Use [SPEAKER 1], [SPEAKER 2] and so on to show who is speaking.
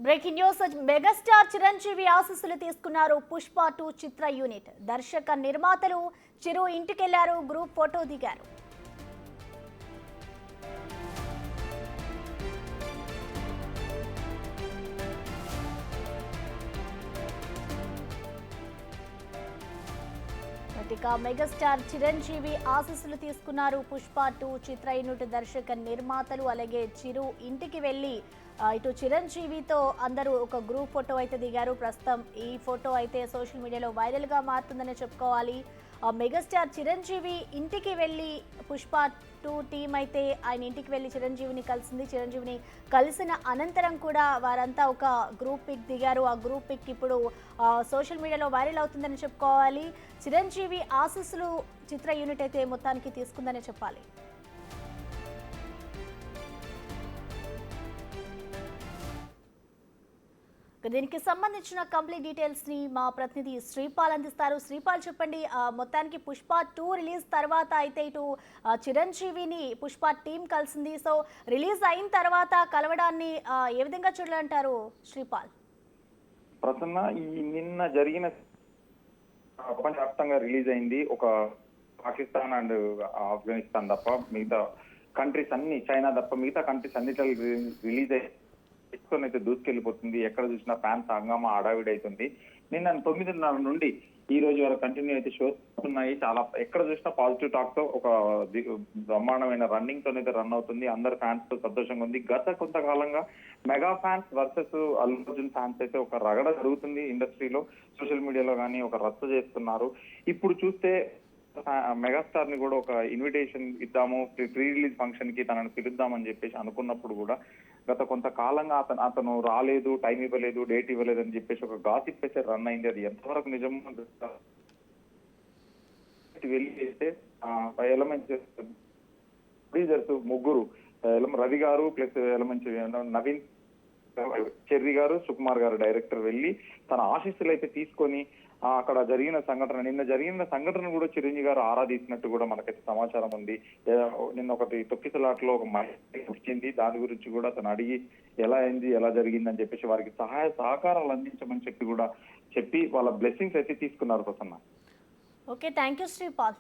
[SPEAKER 1] Breaking news. Megastar Chiranjeevi ఆశీస్సులు తీసుకున్నారు పుష్ప 2 చిత్ర unit. దర్శక నిర్మాతలు చిరు ఇంటికెళ్లారు, గ్రూప్ ఫోటో దిగారు. మెగాస్టార్ చిరంజీవి ఆశీస్సులు తీసుకున్నారు పుష్ప 2 చిత్ర యూనిట్ దర్శక నిర్మాతలు. అలాగే చిరు ఇంటికి వెళ్లి ఇటు చిరంజీవితో అందరూ ఒక గ్రూప్ ఫోటో అయితే దిగారు. ప్రస్తుతం ఈ ఫోటో అయితే సోషల్ మీడియాలో వైరల్ గా మారుతుందని చెప్పుకోవాలి. మెగాస్టార్ చిరంజీవి ఇంటికి వెళ్ళి పుష్ప 2 టీం అయితే ఆయన ఇంటికి వెళ్ళి చిరంజీవిని కలిసింది. చిరంజీవిని కలిసిన అనంతరం కూడా వారంతా ఒక గ్రూప్ పిక్ దిగారు. ఆ గ్రూప్ పిక్ ఇప్పుడు సోషల్ మీడియాలో వైరల్ అవుతుందని చెప్పుకోవాలి. చిరంజీవి ఆశీస్సులు చిత్ర యూనిట్ అయితే మొత్తానికి తీసుకుందని చెప్పాలి. దీనికి సంబంధించిన కంప్లీట్ డీటెయిల్స్ ని మా ప్రతినిధి శ్రీపాల్ అందిస్తారు. శ్రీపాల్, చెప్పండి, మొత్తానికి పుష్ప 2 రిలీజ్ తర్వాత అయితే ఇటు చిరంజీవిని పుష్ప టీం కలిసింది. సో రిలీజ్ అయిన తర్వాత కలవడాన్ని ఏ విధంగా చూడాలంటారు శ్రీపాల్?
[SPEAKER 2] ప్రసన్న, ఈ నిన్న జరిగిన ప్రపంచవ్యాప్తంగా రిలీజ్ అయింది ఒక పాకిస్తాన్ అండ్ ఆఫ్ఘనిస్తాన్ తప్ప మిగతా కంట్రీస్ అన్ని, చైనా తప్ప మిగతా కంట్రీస్ అన్నిట్లో రిలీజ్ అయితే దూసుకెళ్లిపోతుంది. ఎక్కడ చూసినా ఫ్యాన్స్ హంగామా హడావిడి అవుతుంది. నిన్న 9:30 నుండి ఈ రోజు వరకు కంటిన్యూ అయితే షోస్ ఉన్నాయి. చాలా ఎక్కడ చూసినా పాజిటివ్ టాక్ తో ఒక బ్రహ్మాండమైన రన్నింగ్ తో అయితే రన్ అవుతుంది. అందరు ఫ్యాన్స్ తో సంతోషంగా ఉంది. గత కొంతకాలంగా mega fans versus Allu Arjun fans అయితే ఒక రగడ జరుగుతుంది ఇండస్ట్రీలో. సోషల్ మీడియాలో కానీ ఒక రచ్చ చేస్తున్నారు. ఇప్పుడు చూస్తే మెగాస్టార్ ని కూడా ఒక ఇన్విటేషన్ ఇద్దాము, ప్రీ రిలీజ్ ఫంక్షన్ కి తనని పిలుద్దామని చెప్పేసి అనుకున్నప్పుడు కూడా గత కొంతకాలంగా అతను రాలేదు, టైం ఇవ్వలేదు, డేట్ ఇవ్వలేదు అని చెప్పేసి ఒక గాసిప్ అయితే రన్ అయింది. అది ఎంతవరకు నిజం వెళ్ళి చేస్తే ఎలమెంట్స్ ప్రొడ్యూసర్స్ ముగ్గురు, రవి గారు ప్లస్ ఎలమెంట్స్ నవీన్, చెర్రీ గారు, సుకుమార్ గారు డైరెక్టర్ వెళ్ళి తన ఆశీస్సులు అయితే తీసుకొని అక్కడ జరిగిన సంఘటన, నిన్న జరిగిన సంఘటన కూడా చిరంజీవి గారు ఆరాధించినట్టు కూడా మనకైతే సమాచారం ఉంది. నిన్న ఒకటి తొక్కిసలాట్లో ఒక మహిళ వచ్చింది. దాని గురించి కూడా తను అడిగి ఎలా అయింది, ఎలా జరిగింది అని చెప్పేసి వారికి సహాయ సహకారాలు అందించమని చెప్పి వాళ్ళ బ్లెస్సింగ్స్ అయితే తీసుకున్నారు. Prasanna.
[SPEAKER 1] Okay, thank you Sripal.